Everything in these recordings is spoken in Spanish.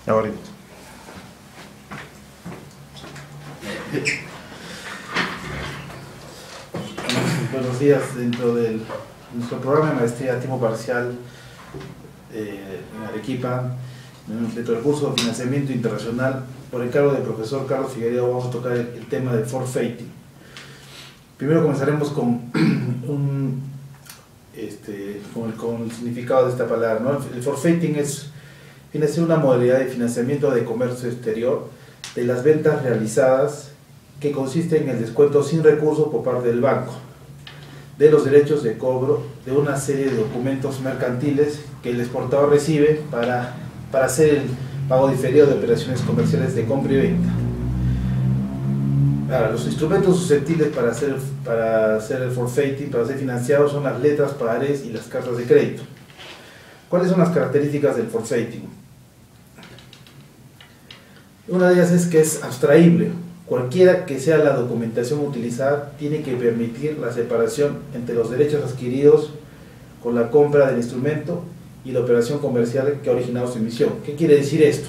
Ahora. Buenos días. Dentro de nuestro programa de maestría a tiempo parcial en Arequipa, dentro del curso de financiamiento internacional, por encargo del profesor Carlos Figueiredo, vamos a tocar el tema del forfaiting. Primero comenzaremos con el significado de esta palabra, ¿no? El forfaiting viene a ser una modalidad de financiamiento de comercio exterior de las ventas realizadas, que consiste en el descuento sin recurso por parte del banco de los derechos de cobro de una serie de documentos mercantiles que el exportador recibe para hacer el pago diferido de operaciones comerciales de compra y venta. Ahora, los instrumentos susceptibles para hacer el forfaiting, para ser financiado, son las letras, pagarés y las cartas de crédito. ¿Cuáles son las características del forfaiting? Una de ellas es que es abstraíble. Cualquiera que sea la documentación utilizada, tiene que permitir la separación entre los derechos adquiridos con la compra del instrumento y la operación comercial que ha originado su emisión. ¿Qué quiere decir esto?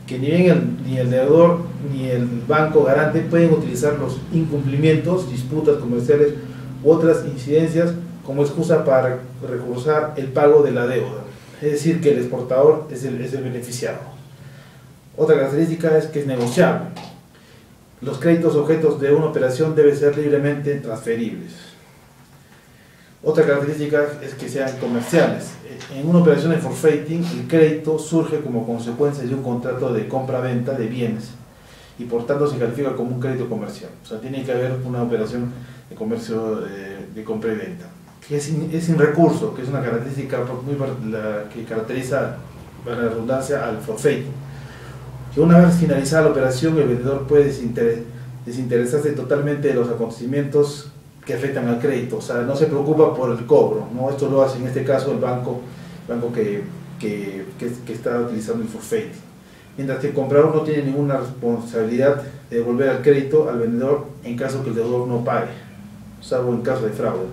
Que ni el deudor ni el banco garante pueden utilizar los incumplimientos, disputas comerciales u otras incidencias como excusa para recursar el pago de la deuda. Es decir, que el exportador es el beneficiado. Otra característica es que es negociable. Los créditos objetos de una operación deben ser libremente transferibles. Otra característica es que sean comerciales. En una operación de forfaiting, el crédito surge como consecuencia de un contrato de compra-venta de bienes y por tanto se califica como un crédito comercial. O sea, tiene que haber una operación de comercio de compra y venta. Es sin recurso, que es una característica que caracteriza, para la redundancia, al forfaiting. Que una vez finalizada la operación, el vendedor puede desinteresarse totalmente de los acontecimientos que afectan al crédito. O sea, no se preocupa por el cobro, ¿no? Esto lo hace en este caso el banco que está utilizando el forfaiting. Mientras que el comprador no tiene ninguna responsabilidad de devolver el crédito al vendedor en caso que el deudor no pague, salvo en caso de fraude.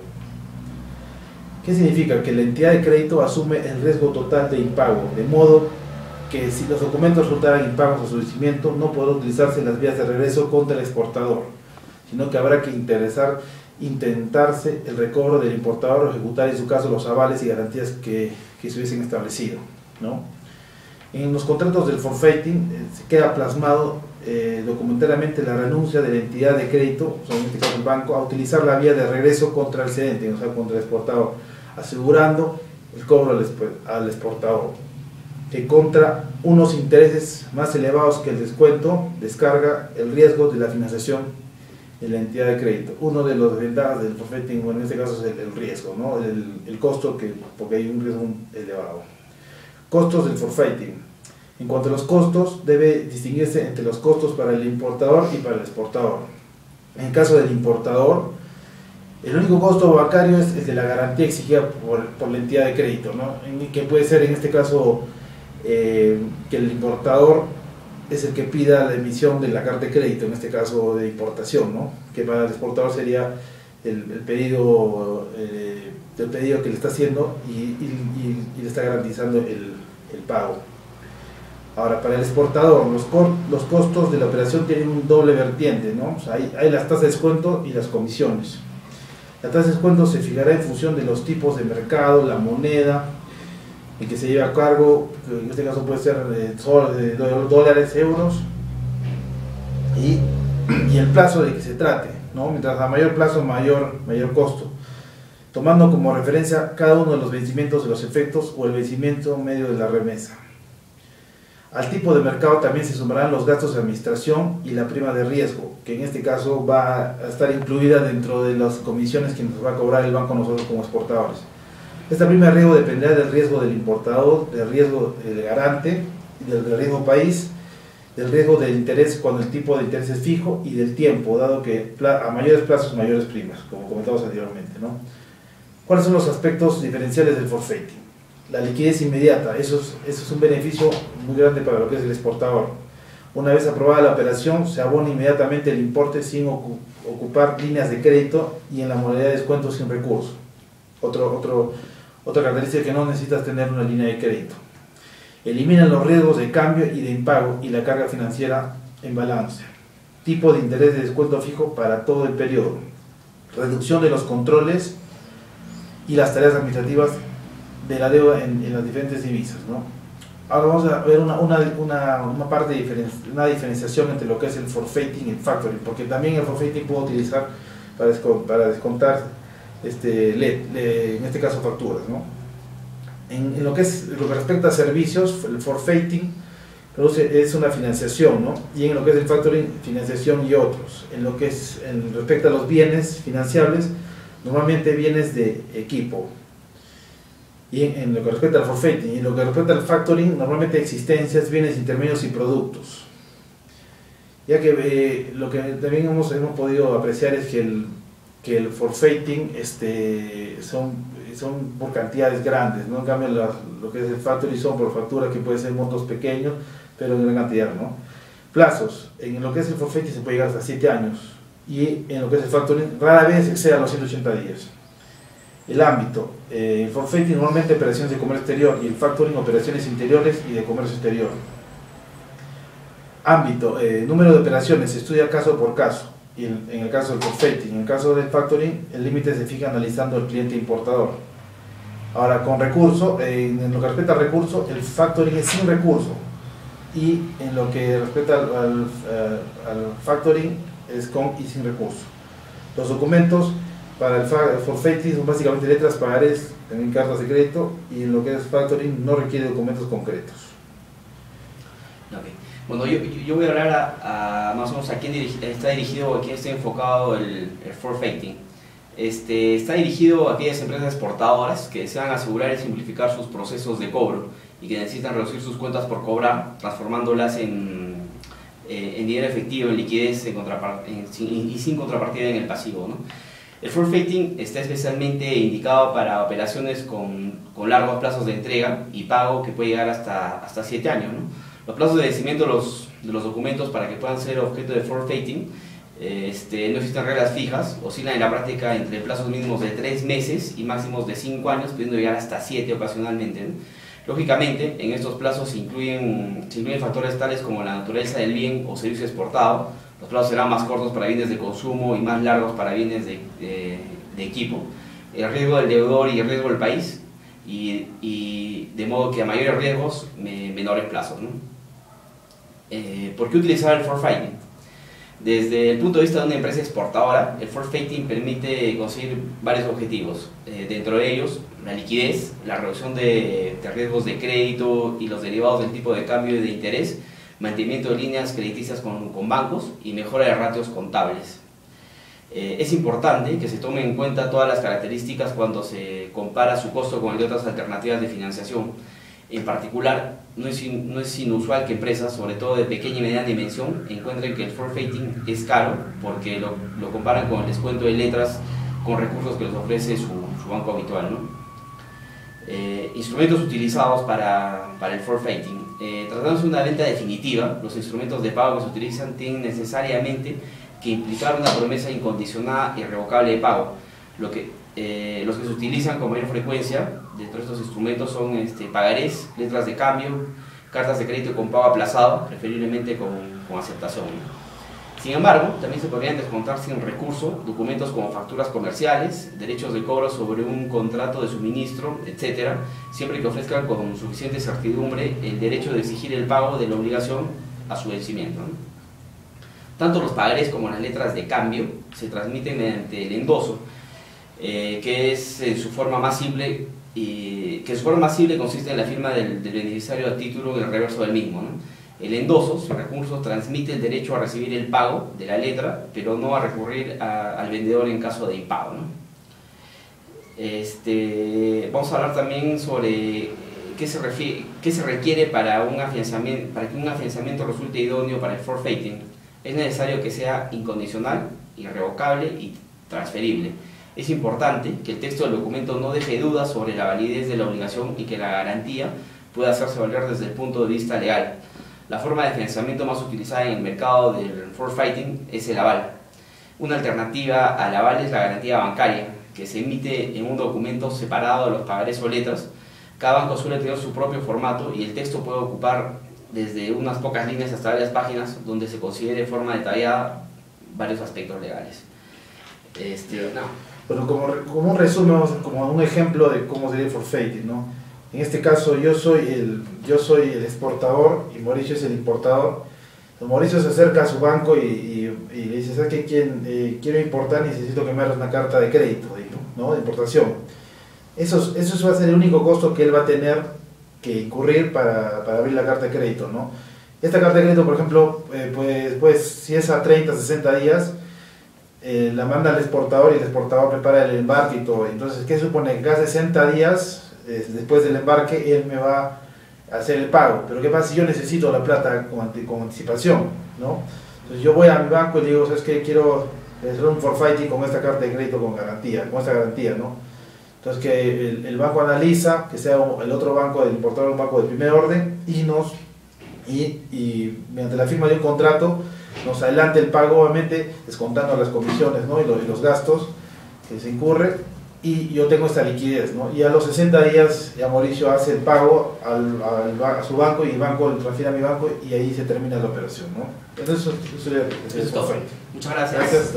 ¿Qué significa? Que la entidad de crédito asume el riesgo total de impago, de modo que si los documentos resultaran impagos a su vencimiento, no podrá utilizarse las vías de regreso contra el exportador, sino que habrá que intentarse el recobro del importador o ejecutar en su caso los avales y garantías que se hubiesen establecido, ¿no? En los contratos del forfaiting se queda plasmado documentariamente la renuncia de la entidad de crédito, o sea, en este caso el banco, a utilizar la vía de regreso contra el cedente, o sea, contra el exportador, asegurando el cobro al exportador, que contra unos intereses más elevados que el descuento descarga el riesgo de la financiación de la entidad de crédito. Uno de los ventajas del forfaiting, bueno, en este caso es el riesgo, ¿no? El costo, porque hay un riesgo elevado. Costos del forfaiting. En cuanto a los costos, debe distinguirse entre los costos para el importador y para el exportador. En el caso del importador, el único costo bancario es el de la garantía exigida por la entidad de crédito, ¿no? Que puede ser en este caso que el importador es el que pida la emisión de la carta de crédito, en este caso de importación, ¿no? Que para el exportador sería el pedido que le está haciendo y le está garantizando el pago. Ahora, para el exportador, los costos de la operación tienen un doble vertiente, ¿no? O sea, hay las tasas de descuento y las comisiones. La tasa de descuento se fijará en función de los tipos de mercado, la moneda en que se lleva a cargo, que en este caso puede ser de dólares, euros, y el plazo de que se trate, ¿no? Mientras a mayor plazo, mayor costo, tomando como referencia cada uno de los vencimientos de los efectos o el vencimiento medio de la remesa. Al tipo de mercado también se sumarán los gastos de administración y la prima de riesgo, que en este caso va a estar incluida dentro de las comisiones que nos va a cobrar el banco a nosotros como exportadores. Esta prima de riesgo dependerá del riesgo del importador, del riesgo del garante, del riesgo país, del riesgo del interés cuando el tipo de interés es fijo y del tiempo, dado que a mayores plazos, mayores primas, como comentamos anteriormente, ¿no? ¿Cuáles son los aspectos diferenciales del forfaiting? La liquidez inmediata, eso es un beneficio muy grande para lo que es el exportador. Una vez aprobada la operación, se abona inmediatamente el importe sin ocupar líneas de crédito y en la modalidad de descuento sin recurso. Otra característica es que no necesitas tener una línea de crédito. Eliminan los riesgos de cambio y de impago y la carga financiera en balance. Tipo de interés de descuento fijo para todo el periodo. Reducción de los controles y las tareas administrativas de la deuda en las diferentes divisas, ¿no? Ahora vamos a ver una diferenciación entre lo que es el forfaiting y el factoring, porque también el forfaiting puedo utilizar para descontar en este caso facturas, ¿no? En lo que respecta a servicios, el forfaiting es una financiación, ¿no? Y en lo que es el factoring, financiación y otros. Respecto a los bienes financiables, normalmente bienes de equipo. Y en lo que respecta al forfaiting y en lo que respecta al factoring, normalmente existencias, bienes intermedios y productos. Ya que lo que también hemos podido apreciar es que el forfaiting son por cantidades grandes, ¿no? En cambio lo que es el factoring son por facturas que pueden ser montos pequeños, pero en gran cantidad, ¿no? Plazos, en lo que es el forfaiting se puede llegar hasta 7 años y en lo que es el factoring rara vez excede a los 180 días. El ámbito, el forfaiting normalmente operaciones de comercio exterior y el factoring operaciones interiores y de comercio exterior. Ámbito, número de operaciones, se estudia caso por caso, y en el caso del forfaiting. En el caso del factoring, el límite se fija analizando el cliente importador. Ahora, con recurso, en lo que respecta al recurso, el factoring es sin recurso, y en lo que respecta al factoring es con y sin recurso. Los documentos para el forfaiting son básicamente letras, pagarés, también cartas de crédito, y en lo que es factoring no requiere documentos concretos. Okay. Bueno, yo voy a hablar más o menos a quién está dirigido, a quién está enfocado el forfaiting. Está dirigido a aquellas empresas exportadoras que desean asegurar y simplificar sus procesos de cobro y que necesitan reducir sus cuentas por cobrar, transformándolas en dinero efectivo, en liquidez y sin contrapartida en el pasivo, ¿no? El forfaiting está especialmente indicado para operaciones con largos plazos de entrega y pago que puede llegar hasta 7 años, ¿no? Los plazos de vencimiento de los documentos para que puedan ser objeto de forfaiting no existen reglas fijas, oscilan en la práctica entre plazos mínimos de 3 meses y máximos de 5 años, pudiendo llegar hasta 7 ocasionalmente, ¿no? Lógicamente, en estos plazos se incluyen factores tales como la naturaleza del bien o servicio exportado. Los plazos serán más cortos para bienes de consumo y más largos para bienes de equipo. El riesgo del deudor y el riesgo del país, y de modo que a mayores riesgos, menores plazos, ¿no? ¿Por qué utilizar el forfaiting? Desde el punto de vista de una empresa exportadora, el forfaiting permite conseguir varios objetivos. Dentro de ellos, la liquidez, la reducción de riesgos de crédito y los derivados del tipo de cambio y de interés, mantenimiento de líneas crediticias con bancos y mejora de ratios contables. Es importante que se tomen en cuenta todas las características cuando se compara su costo con el de otras alternativas de financiación. En particular, no es inusual que empresas, sobre todo de pequeña y mediana dimensión, encuentren que el forfaiting es caro porque lo comparan con el descuento de letras con recursos que les ofrece su banco habitual, ¿no? Instrumentos utilizados para el forfaiting. Tratándose de una venta definitiva, los instrumentos de pago que se utilizan tienen necesariamente que implicar una promesa incondicionada y irrevocable de pago. Los que se utilizan con mayor frecuencia dentro de estos instrumentos son pagarés, letras de cambio, cartas de crédito con pago aplazado, preferiblemente con aceptación. Sin embargo, también se podrían descontar sin recurso documentos como facturas comerciales, derechos de cobro sobre un contrato de suministro, etc., siempre que ofrezcan con suficiente certidumbre el derecho de exigir el pago de la obligación a su vencimiento, ¿no? Tanto los pagarés como las letras de cambio se transmiten mediante el endoso, que es su forma más simple, consiste en la firma del beneficiario a título en el reverso del mismo, ¿no? El endoso, sin recursos, transmite el derecho a recibir el pago de la letra, pero no a recurrir al vendedor en caso de impago, ¿no? Vamos a hablar también sobre qué se requiere para que un afianzamiento resulte idóneo para el forfaiting. Es necesario que sea incondicional, irrevocable y transferible. Es importante que el texto del documento no deje dudas sobre la validez de la obligación y que la garantía pueda hacerse valer desde el punto de vista legal. La forma de financiamiento más utilizada en el mercado del forfaiting es el aval. Una alternativa al aval es la garantía bancaria, que se emite en un documento separado de los pagarés o letras Cada banco suele tener su propio formato y el texto puede ocupar desde unas pocas líneas hasta varias páginas donde se considere de forma detallada varios aspectos legales. No. Bueno, como un resumen, como un ejemplo de cómo sería el forfaiting, ¿no? En este caso yo soy el exportador y Mauricio es el importador. Mauricio se acerca a su banco y le dice, ¿sabes qué? Quiero importar, necesito que me hagas una carta de crédito, ¿no? De importación. Eso va a ser el único costo que él va a tener que incurrir para abrir la carta de crédito, ¿no? Esta carta de crédito, por ejemplo, pues si es a 30, 60 días, la manda al exportador y el exportador prepara el embarque y todo. Entonces, ¿qué supone? Que cada 60 días, después del embarque, él me va a hacer el pago. Pero ¿qué pasa si yo necesito la plata con anticipación, ¿no? Entonces yo voy a mi banco y le digo, ¿sabes qué? Quiero hacer un forfaiting con esta carta de crédito con esta garantía, ¿no? Entonces que el banco analiza, que sea el otro banco del importador, un banco de primer orden, y mediante la firma de un contrato nos adelanta el pago, obviamente descontando las comisiones, ¿no? y los gastos que se incurre, y yo tengo esta liquidez, ¿no? Y a los 60 días ya Mauricio hace el pago a su banco y el banco lo transfiere a mi banco y ahí se termina la operación, ¿no? Entonces eso es todo. Muchas gracias. Gracias.